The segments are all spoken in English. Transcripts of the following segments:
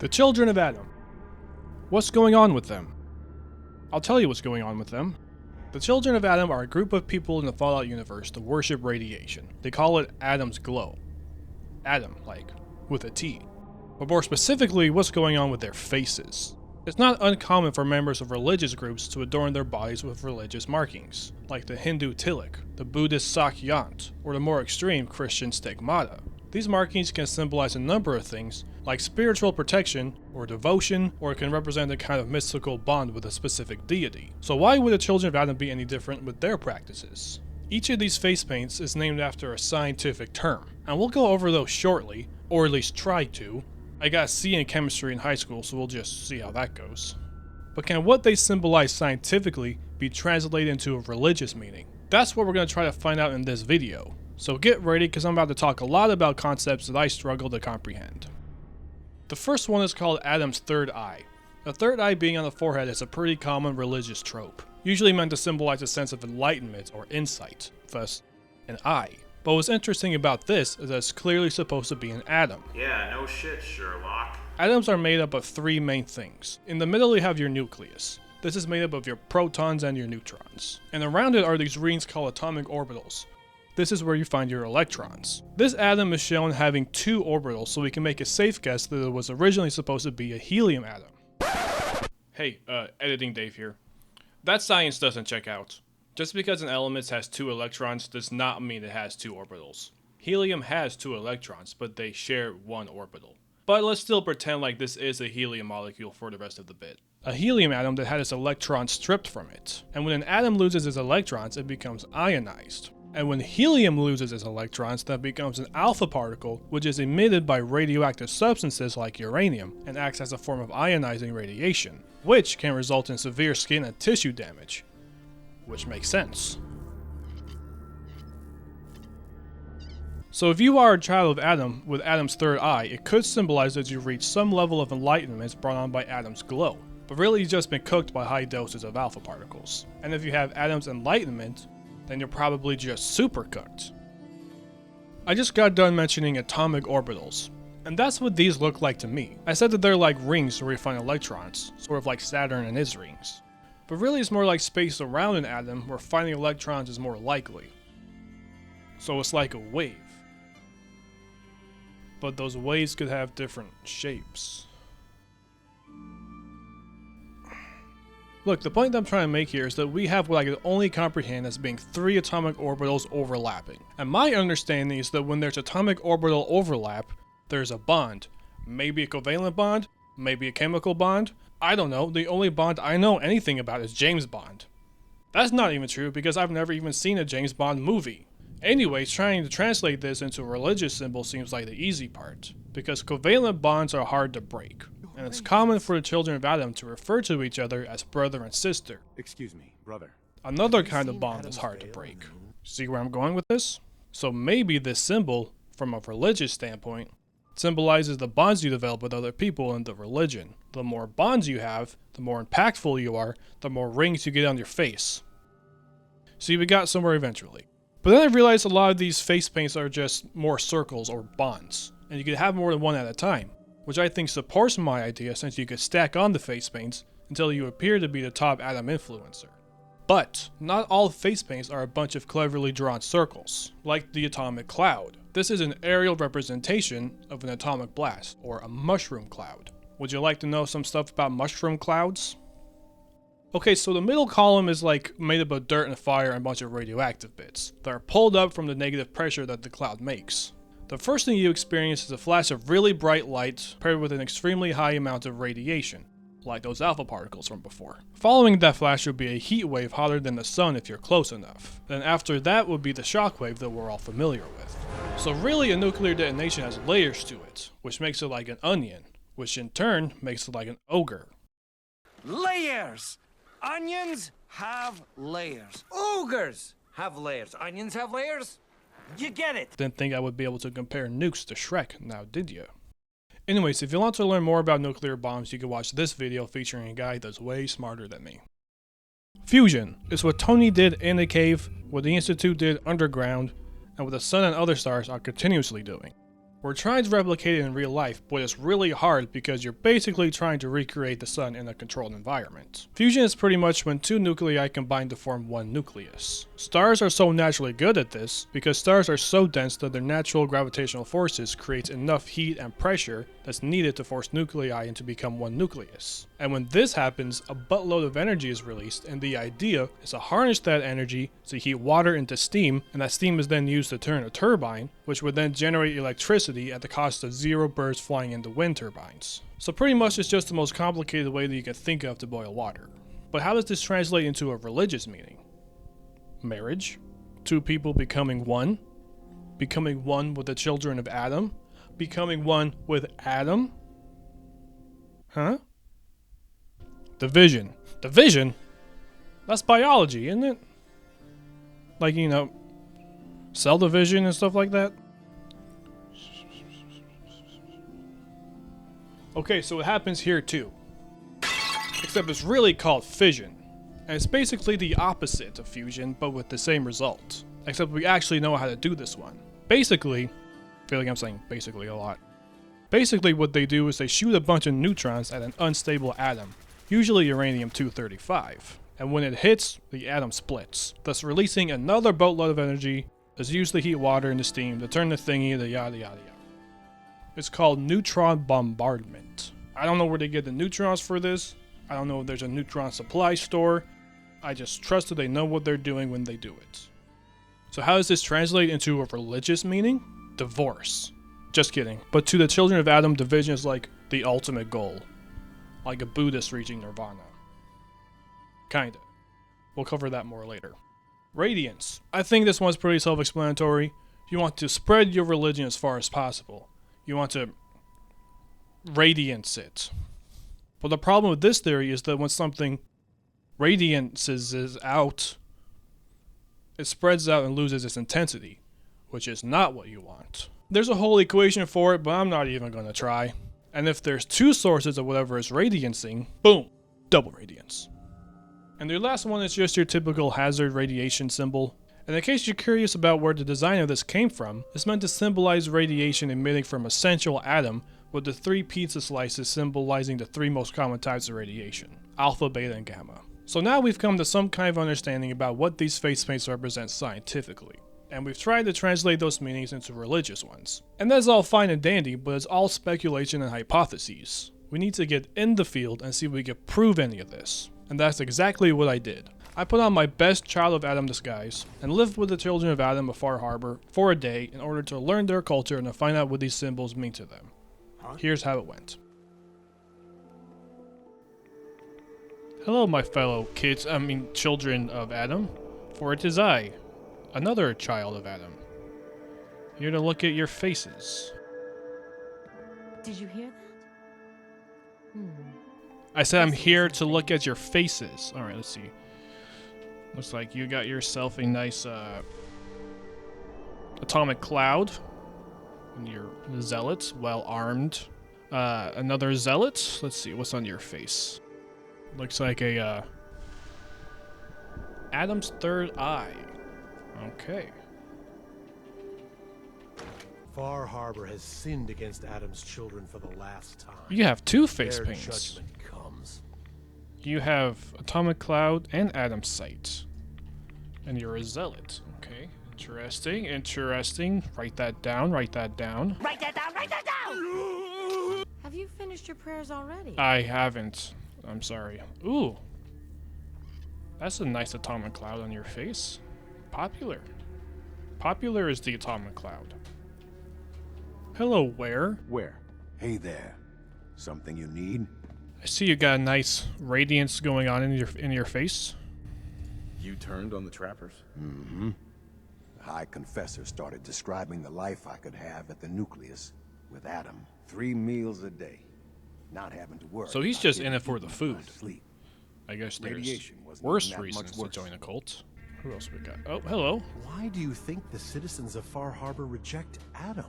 The children of Adam. What's going on with them? I'll tell you what's going on with them. The children of Adam are a group of people in the Fallout universe that worship radiation. They call it Adam's glow. Adam, like, with a T. But more specifically, what's going on with their faces. It's not uncommon for members of religious groups to adorn their bodies with religious markings, like the Hindu tilak, the Buddhist sakyant, or the more extreme Christian stigmata. These markings can symbolize a number of things, like spiritual protection, or devotion, or it can represent a kind of mystical bond with a specific deity. So why would the children of Adam be any different with their practices? Each of these face paints is named after a scientific term, and we'll go over those shortly, or at least try to. I got a C in chemistry in high school, so we'll just see how that goes. But can what they symbolize scientifically be translated into a religious meaning? That's what we're going to try to find out in this video. So get ready, because I'm about to talk a lot about concepts that I struggle to comprehend. The first one is called Adam's third eye. The third eye being on the forehead is a pretty common religious trope, usually meant to symbolize a sense of enlightenment or insight, thus, an eye. But what's interesting about this is that it's clearly supposed to be an atom. Yeah, no shit, Sherlock. Atoms are made up of three main things. In the middle you have your nucleus. This is made up of your protons and your neutrons. And around it are these rings called atomic orbitals. This is where you find your electrons. This atom is shown having two orbitals, so we can make a safe guess that it was originally supposed to be a helium atom. Hey, editing Dave here. That science doesn't check out. Just because an element has two electrons does not mean it has two orbitals. Helium has two electrons, but they share one orbital. But let's still pretend like this is a helium molecule for the rest of the bit. A helium atom that had its electrons stripped from it. And when an atom loses its electrons, it becomes ionized. And when helium loses its electrons, that becomes an alpha particle, which is emitted by radioactive substances like uranium, and acts as a form of ionizing radiation, which can result in severe skin and tissue damage. Which makes sense. So if you are a child of Adam with Adam's third eye, it could symbolize that you've reached some level of enlightenment brought on by Adam's glow, but really you've just been cooked by high doses of alpha particles. And if you have Adam's enlightenment, then you're probably just super cooked. I just got done mentioning atomic orbitals, and that's what these look like to me. I said that they're like rings where you find electrons, sort of like Saturn and his rings. But really it's more like space around an atom where finding electrons is more likely. So it's like a wave. But those waves could have different shapes. Look, the point that I'm trying to make here is that we have what I can only comprehend as being three atomic orbitals overlapping. And my understanding is that when there's atomic orbital overlap, there's a bond. Maybe a covalent bond, maybe a chemical bond. I don't know, the only bond I know anything about is James Bond. That's not even true because I've never even seen a James Bond movie. Anyways, trying to translate this into a religious symbol seems like the easy part, because covalent bonds are hard to break. And it's common for the children of Adam to refer to each other as brother and sister. Excuse me, brother. Another kind of bond is hard to break. See where I'm going with this? So maybe this symbol, from a religious standpoint, symbolizes the bonds you develop with other people in the religion. The more bonds you have, the more impactful you are, the more rings you get on your face. See, we got somewhere eventually. But then I realized a lot of these face paints are just more circles or bonds, and you could have more than one at a time, which I think supports my idea since you could stack on the face paints until you appear to be the top Adam influencer. But not all face paints are a bunch of cleverly drawn circles, like the atomic cloud. This is an aerial representation of an atomic blast, or a mushroom cloud. Would you like to know some stuff about mushroom clouds? Okay, so the middle column is like made up of dirt and fire and a bunch of radioactive bits that are pulled up from the negative pressure that the cloud makes. The first thing you experience is a flash of really bright light paired with an extremely high amount of radiation, like those alpha particles from before. Following that flash would be a heat wave hotter than the sun if you're close enough. Then after that would be the shock wave that we're all familiar with. So really a nuclear detonation has layers to it, which makes it like an onion, which in turn makes it like an ogre. Layers! Onions have layers. Ogres have layers. Onions have layers. You get it. Didn't think I would be able to compare nukes to Shrek, now did you? Anyways, if you want to learn more about nuclear bombs, you can watch this video featuring a guy that's way smarter than me. Fusion is what Tony did in the cave, what the Institute did underground, and what the Sun and other stars are continuously doing. We're trying to replicate it in real life, but it's really hard because you're basically trying to recreate the sun in a controlled environment. Fusion is pretty much when two nuclei combine to form one nucleus. Stars are so naturally good at this because stars are so dense that their natural gravitational forces creates enough heat and pressure that's needed to force nuclei into become one nucleus. And when this happens, a buttload of energy is released, and the idea is to harness that energy to heat water into steam, and that steam is then used to turn a turbine, which would then generate electricity at the cost of 0 birds flying into wind turbines. So pretty much it's just the most complicated way that you can think of to boil water. But how does this translate into a religious meaning? Marriage? Two people becoming one? Becoming one with the children of Adam? Becoming one with Adam? Huh? Division. Division? That's biology, isn't it? Like, you know, cell division and stuff like that? Okay, so it happens here too. Except it's really called fission. And it's basically the opposite of fusion, but with the same result. Except we actually know how to do this one. Basically, I feel like I'm saying basically a lot. Basically what they do is they shoot a bunch of neutrons at an unstable atom, usually uranium-235. And when it hits, the atom splits, thus releasing another boatload of energy that's used to heat water into steam to turn the thingy to yada yada yada. It's called neutron bombardment. I don't know where they get the neutrons for this. I don't know if there's a neutron supply store. I just trust that they know what they're doing when they do it. So how does this translate into a religious meaning? Divorce. Just kidding. But to the children of Adam, division is like the ultimate goal. Like a Buddhist reaching nirvana. Kinda. We'll cover that more later. Radiance. I think this one's pretty self-explanatory. You want to spread your religion as far as possible. You want to radiance it. But the problem with this theory is that when something radiances is out, it spreads out and loses its intensity, which is not what you want. There's a whole equation for it, but I'm not even going to try. And if there's two sources of whatever is radiancing, boom, double radiance. And the last one is just your typical hazard radiation symbol. And in case you're curious about where the design of this came from, it's meant to symbolize radiation emitting from a central atom, with the 3 pizza slices symbolizing the 3 most common types of radiation: alpha, beta, and gamma. So now we've come to some kind of understanding about what these face paints represent scientifically. And we've tried to translate those meanings into religious ones. And that's all fine and dandy, but it's all speculation and hypotheses. We need to get in the field and see if we can prove any of this. And that's exactly what I did. I put on my best Child of Adam disguise and lived with the children of Adam of Far Harbor for a day in order to learn their culture and to find out what these symbols mean to them. Here's how it went. Hello, my fellow children of Adam, for it is I, another child of Adam, here to look at your faces. Did you hear that? I said I'm here to look at your faces. Alright, let's see. Looks like you got yourself a nice atomic cloud. And your zealot, well armed. Another zealot. Let's see, what's on your face? Looks like a Adam's third eye. Okay. Far Harbor has sinned against Adam's children for the last time. You have 2 face Their paints. judgment comes. You have atomic cloud and Adam's sight. And you're a zealot. Okay. Interesting, interesting. Write that down, write that down. Write that down, write that down! Have you finished your prayers already? I haven't. I'm sorry. Ooh. That's a nice atomic cloud on your face. Popular. Popular is the atomic cloud. Hello, where? Where? Hey there. Something you need? I see you got a nice radiance going on in your face. You turned on the trappers? Mm-hmm. The High Confessor started describing the life I could have at the nucleus with Adam. 3 meals a day. Not having to work. So he's just in it for the food. Sleep. I guess there's Radiation wasn't worse even that reasons much to worse. join a cult. Who else we got? Oh, hello. Why do you think the citizens of Far Harbor reject Adam?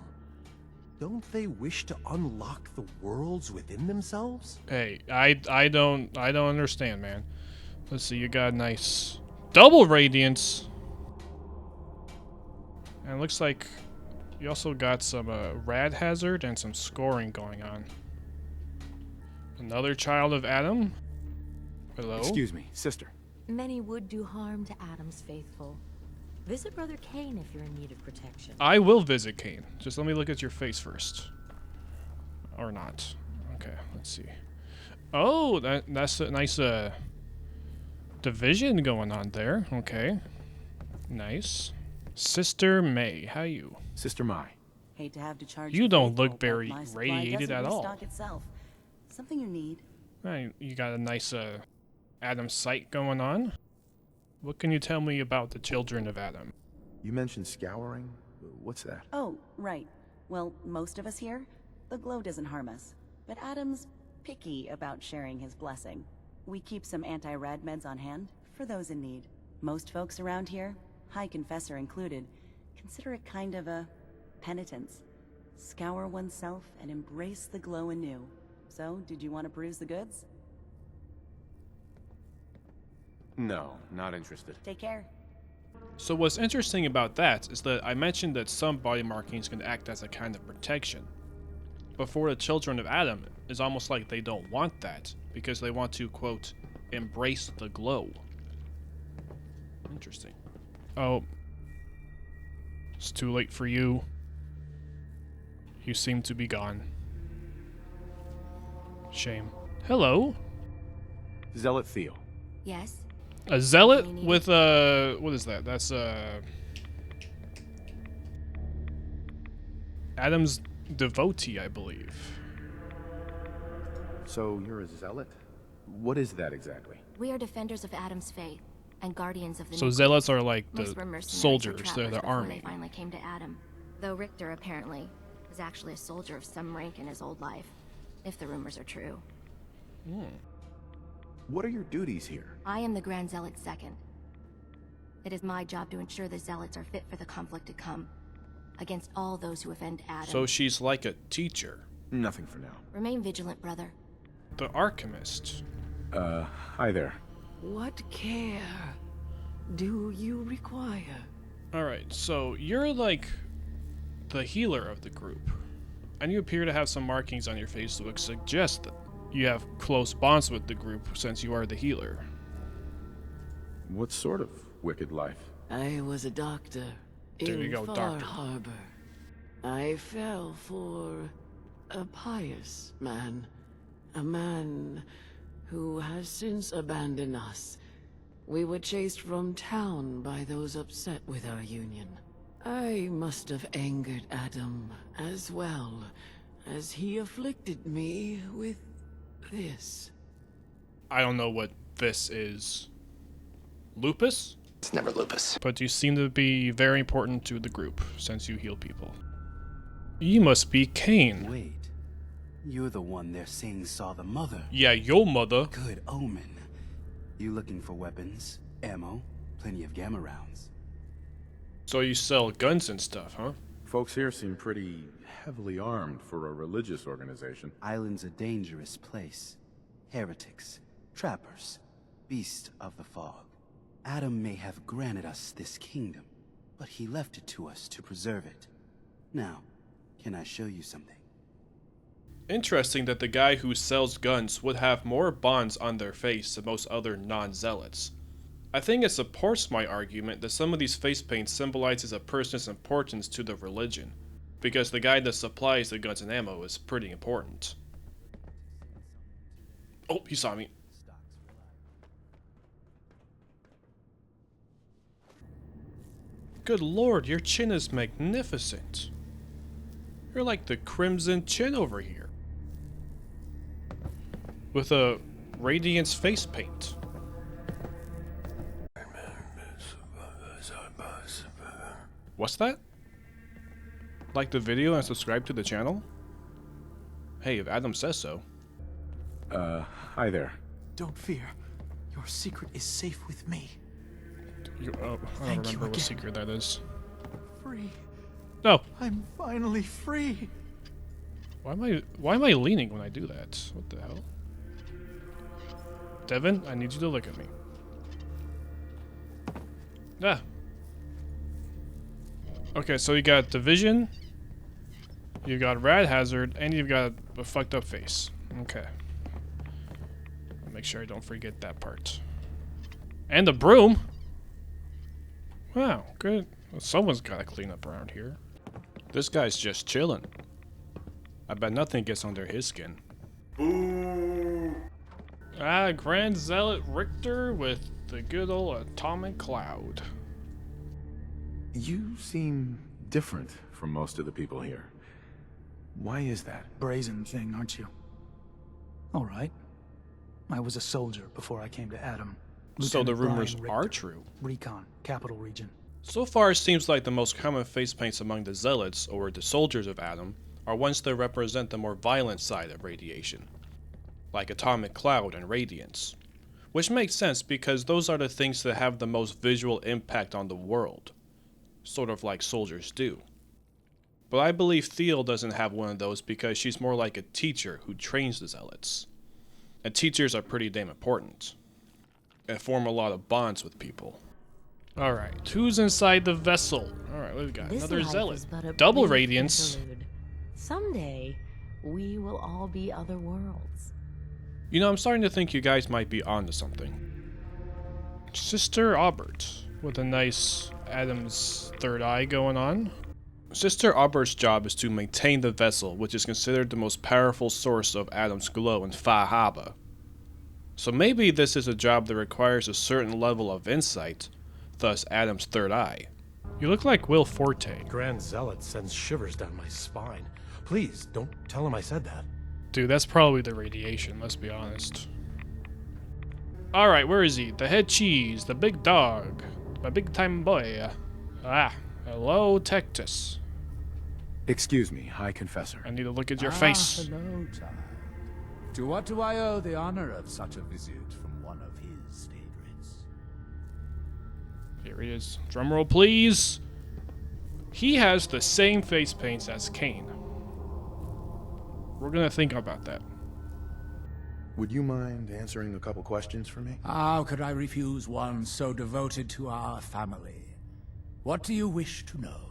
Don't they wish to unlock the worlds within themselves? Hey, I don't understand, man. Let's see, you got a nice double radiance. And it looks like You also got some rad hazard and some scoring going on. Another child of Adam? Hello? Excuse me, sister. Many would do harm to Adam's faithful. Visit Brother Cain if you're in need of protection. I will visit Cain. Just let me look at your face first. Or not. Okay, let's see. Oh, that's a nice division going on there. Okay. Nice. Sister May, how you? Sister Mai. Hate to have to charge You don't faithful, look but very my supply radiated doesn't at all. restock itself. Something you need. You got a nice Adam sight going on. What can you tell me about the children of Adam? You mentioned scouring. What's that? Oh, right. Well, most of us here, the glow doesn't harm us. But Adam's picky about sharing his blessing. We keep some anti-rad meds on hand for those in need. Most folks around here, High Confessor included, consider it kind of a penitence. Scour oneself and embrace the glow anew. So, did you want to peruse the goods? No, not interested. Take care. So what's interesting about that is that I mentioned that some body markings can act as a kind of protection. But for the children of Adam, it's almost like they don't want that, because they want to, quote, embrace the glow. Interesting. Oh. It's too late for you. You seem to be gone. Shame. Hello? Zealot Theo. Yes? A zealot with what is that? That's Adam's devotee, I believe. So you're a zealot? What is that exactly? We are defenders of Adam's faith and guardians of the So nucleus. zealots are like Most the were mercenaries or soldiers, they're trappers the before army. They finally came to Adam. Though Richter apparently was actually a soldier of some rank in his old life, if the rumors are true. What are your duties here? I am the Grand Zealot Second. It is my job to ensure the zealots are fit for the conflict to come, against all those who offend Adam. So she's like a teacher. Nothing for now. Remain vigilant, brother. The alchemist. Hi there. What care do you require? Alright, so you're like the healer of the group. And you appear to have some markings on your face that would suggest that you have close bonds with the group since you are the healer. What sort of wicked life? I was a doctor There you in go, Far doctor. Harbor. I fell for a pious man. A man who has since abandoned us. We were chased from town by those upset with our union. I must have angered Adam as well, as he afflicted me with this. I don't know what this is. Lupus? It's never lupus. But you seem to be very important to the group since you heal people. You must be Cain. Wait. You're the one they're saying saw the mother. Yeah, your mother. Good omen. You looking for weapons, ammo, plenty of gamma rounds. So you sell guns and stuff, huh? Folks here seem pretty heavily armed for a religious organization. Island's a dangerous place. Heretics, trappers, beasts of the fog. Adam may have granted us this kingdom, but he left it to us to preserve it. Now, can I show you something? Interesting that the guy who sells guns would have more bonds on their face than most other non-zealots. I think it supports my argument that some of these face paints symbolizes a person's importance to the religion, because the guy that supplies the guns and ammo is pretty important. Oh, he saw me. Good lord, your chin is magnificent. You're like the Crimson Chin over here. With a Radiance face paint. What's that? Like the video and subscribe to the channel? Hey, if Adam says so. Hi there. Don't fear. Your secret is safe with me. I don't Thank you remember what again. secret that is. Free. No. I'm finally free. Why am I leaning when I do that? What the hell? Devin, I need you to look at me. Ah. Okay, so you got Division, You've got Rad Hazard, and you've got a fucked up face. Okay. I'll make sure I don't forget that part. And the broom! Wow, good. Well, someone's gotta clean up around here. This guy's just chilling. I bet nothing gets under his skin. Grand Zealot Richter with the good old atomic cloud. You seem different from most of the people here. Why is that? Brazen thing, aren't you? All right. I was a soldier before I came to Adam. So the Lieutenant rumors Brian are Richter, true. Recon, Capital Region. So far, it seems like the most common face paints among the Zealots, or the soldiers of Adam, are ones that represent the more violent side of radiation, like atomic cloud and radiance. Which makes sense because those are the things that have the most visual impact on the world, sort of like soldiers do. But I believe Thiel doesn't have one of those because she's more like a teacher who trains the Zealots. And teachers are pretty damn important, and form a lot of bonds with people. Alright, who's inside the vessel? Alright, we've got This another life Zealot. is but a Double brief radiance. interlude. Someday, we will all be other worlds. You know, I'm starting to think you guys might be onto something. Sister Aubert, with a nice Adam's third eye going on. Sister Aubert's job is to maintain the vessel, which is considered the most powerful source of Adam's glow in Fahaba. So maybe this is a job that requires a certain level of insight, thus Adam's third eye. You look like Will Forte. Grand Zealot sends shivers down my spine. Please, don't tell him I said that. Dude, that's probably the radiation, let's be honest. Alright, where is he? The head cheese, the big dog, my big time boy. Hello, Tectus. Excuse me, High Confessor. I need to look at your face. Hello, child. To what do I owe the honor of such a visit from one of his favorites? Here he is. Drumroll, please. He has the same face paints as Kane. We're gonna think about that. Would you mind answering a couple questions for me? How could I refuse one so devoted to our family? What do you wish to know?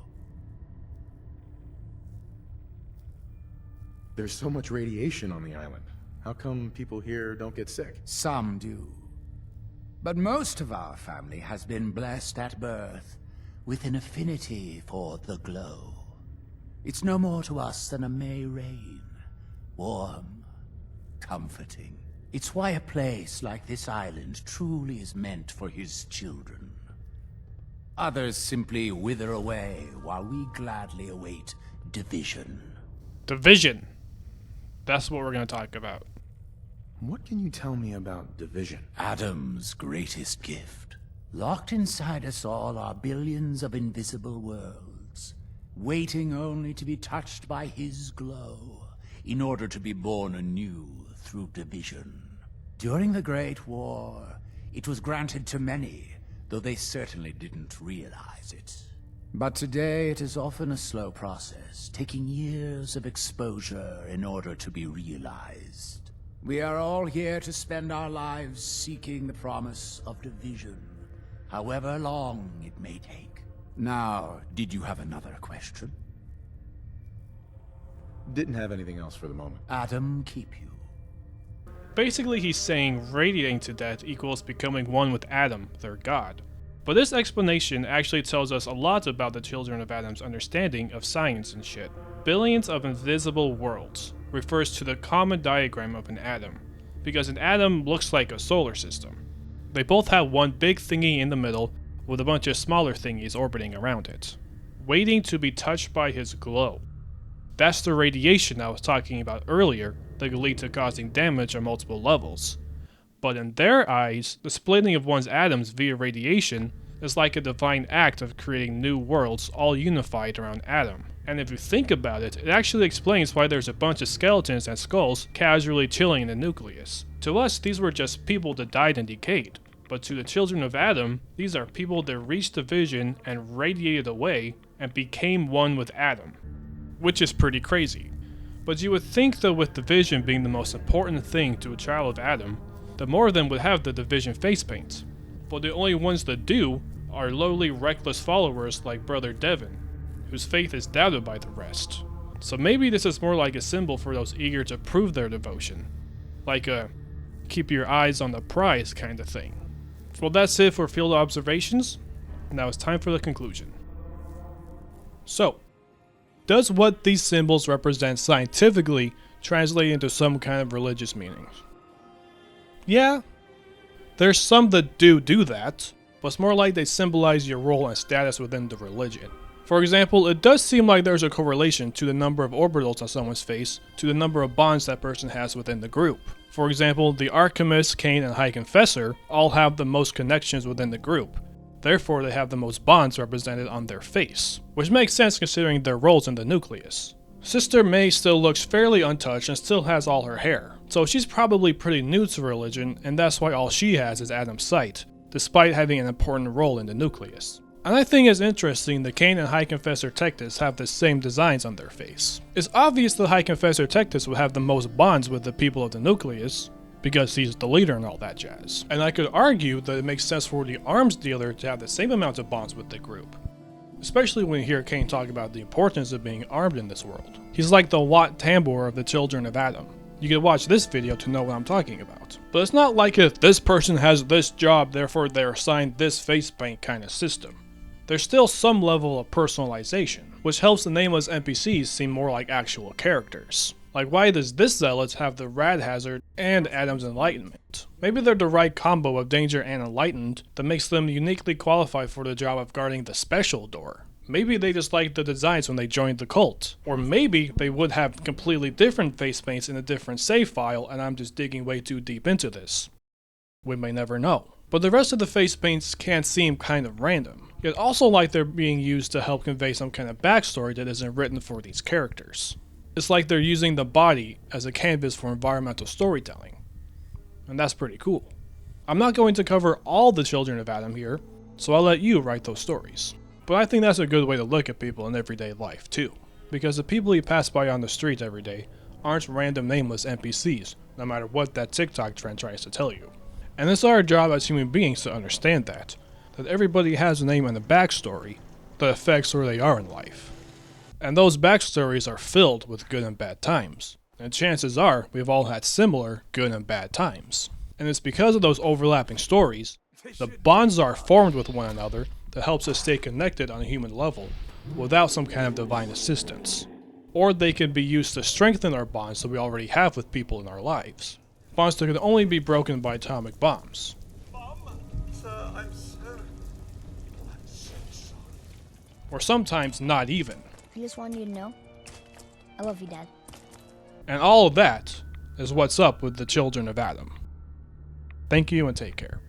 There's so much radiation on the island. How come people here don't get sick? Some do. But most of our family has been blessed at birth with an affinity for the glow. It's no more to us than a May rain. Warm, comforting. It's why a place like this island truly is meant for his children. Others simply wither away while we gladly await division. Division. That's what we're going to talk about. What can you tell me about division? Adam's greatest gift. Locked inside us all are billions of invisible worlds, waiting only to be touched by his glow, in order to be born anew through division. During the Great War, it was granted to many, though they certainly didn't realize it. But today it is often a slow process, taking years of exposure in order to be realized. We are all here to spend our lives seeking the promise of division, however long it may take. Now, did you have another question? Didn't have anything else for the moment. Adam, keep you. Basically, he's saying radiating to death equals becoming one with Adam, their god. But this explanation actually tells us a lot about the children of Adam's understanding of science and shit. Billions of invisible worlds refers to the common diagram of an atom, because an atom looks like a solar system. They both have one big thingy in the middle with a bunch of smaller thingies orbiting around it, waiting to be touched by his glow. That's the radiation I was talking about earlier that could lead to causing damage on multiple levels. But in their eyes, the splitting of one's atoms via radiation is like a divine act of creating new worlds all unified around Adam. And if you think about it, it actually explains why there's a bunch of skeletons and skulls casually chilling in the nucleus. To us, these were just people that died and decayed. But to the children of Adam, these are people that reached the vision and radiated away and became one with Adam. Which is pretty crazy. But you would think that with the vision being the most important thing to a child of Adam, that more of them would have the division face paint. But the only ones that do are lowly, reckless followers like Brother Devon, whose faith is doubted by the rest. So maybe this is more like a symbol for those eager to prove their devotion. Like a keep your eyes on the prize kind of thing. Well, that's it for field observations. Now it's time for the conclusion. So, does what these symbols represent scientifically translate into some kind of religious meanings? Yeah, there's some that do that, but it's more like they symbolize your role and status within the religion. For example, it does seem like there's a correlation to the number of orbitals on someone's face to the number of bonds that person has within the group. For example, the Alchemist, Cain, and High Confessor all have the most connections within the group. Therefore, they have the most bonds represented on their face, which makes sense considering their roles in the nucleus. Sister May still looks fairly untouched and still has all her hair, so she's probably pretty new to religion, and that's why all she has is Adam's sight, despite having an important role in the nucleus. And I think it's interesting that Cain and High Confessor Tectus have the same designs on their face. It's obvious that High Confessor Tectus would have the most bonds with the people of the nucleus, because he's the leader and all that jazz. And I could argue that it makes sense for the arms dealer to have the same amount of bonds with the group. Especially when you hear Cain talk about the importance of being armed in this world. He's like the Wat Tambor of the children of Adam. You can watch this video to know what I'm talking about. But it's not like if this person has this job, therefore they're assigned this face paint kind of system. There's still some level of personalization, which helps the nameless NPCs seem more like actual characters. Like, why does this zealot have the rad hazard and Adam's enlightenment? Maybe they're the right combo of danger and enlightened that makes them uniquely qualified for the job of guarding the special door. Maybe they just liked the designs when they joined the cult. Or maybe they would have completely different face paints in a different save file and I'm just digging way too deep into this. We may never know. But the rest of the face paints can seem kind of random. Yet also like they're being used to help convey some kind of backstory that isn't written for these characters. It's like they're using the body as a canvas for environmental storytelling. And that's pretty cool. I'm not going to cover all the children of Adam here, so I'll let you write those stories. But I think that's a good way to look at people in everyday life too. Because the people you pass by on the street every day aren't random nameless NPCs, no matter what that TikTok trend tries to tell you. And it's our job as human beings to understand that everybody has a name and a backstory that affects where they are in life. And those backstories are filled with good and bad times. And chances are we've all had similar good and bad times. And it's because of those overlapping stories, the bonds are formed with one another that helps us stay connected on a human level without some kind of divine assistance. Or they can be used to strengthen our bonds that we already have with people in our lives. Bonds that can only be broken by atomic bombs. Or sometimes not even. I just wanted you to know, I love you, Dad. And all of that is what's up with the children of Adam. Thank you and take care.